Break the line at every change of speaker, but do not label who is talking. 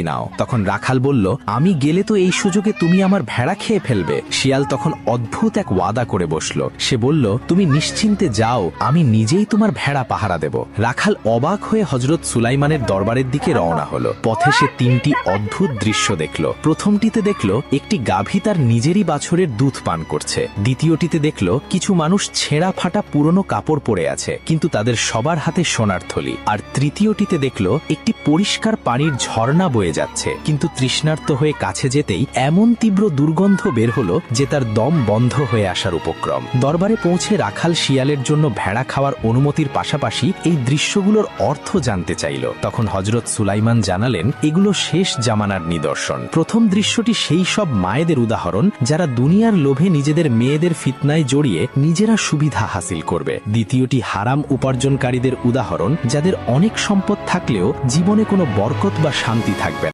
নাও। তখন রাখাল বলল, আমি গেলে তো এই সুযোগে তুমি আমার ভেড়া খেয়ে ফেলবে। শিয়াল তখন অদ্ভুত এক ওয়াদা করে বসল। সে বলল, তুমি নিশ্চিন্তে যাও, আমি নিজেই তোমার ভেড়া পাহারা দেব। রাখাল অবাক হয়ে হযরত সুলাইমানের দরবারের দিকে রওনা হলো। পথে সে তিনটি অদ্ভুত দৃশ্য দেখল। প্রথমটিতে দেখল একটি গাভী তার নিজেরই বাছুরের দুধ পান করছে। দ্বিতীয়টিতে দেখল কিছু মানুষ ছেঁড়া ফাটা পুরনো কাপড় পরে আছে, কিন্তু তাদের সবার হাতে সোনার থলি। আর তৃতীয়টিতে দেখল একটি পরিষ্কার পানির ঝর্ণা বয়ে যাচ্ছে, কিন্তু তৃষ্ণার্ত হয়ে কাছে যেতেই এমন তীব্র দুর্গন্ধ বের হলো যে তার দম বন্ধ হয়ে আসার উপক্রম। দরবারে পৌঁছে রাখাল শিয়ালের জন্য ভেড়া খাওয়ার অনুমতির পাশাপাশি এই দৃশ্যগুলোর অর্থ জানতে চাইল। তখন হযরত সুলাইমান জানালেন, এগুলো শেষ জামানার নিদর্শন। প্রথম দৃশ্যটি সেই সব মায়েদের উদাহরণ যারা দুনিয়ার লোভে নিজেদের মেয়েদের ফিতনায় জড়িয়ে নিজেরা সুবিধা হাসিল করবে। দ্বিতীয়টি হারাম উপার্জনকারীদের উদাহরণ, যাদের অনেক সম্পদ থাকলেও জীবনে কোনো বরকত বা শান্তি থাকে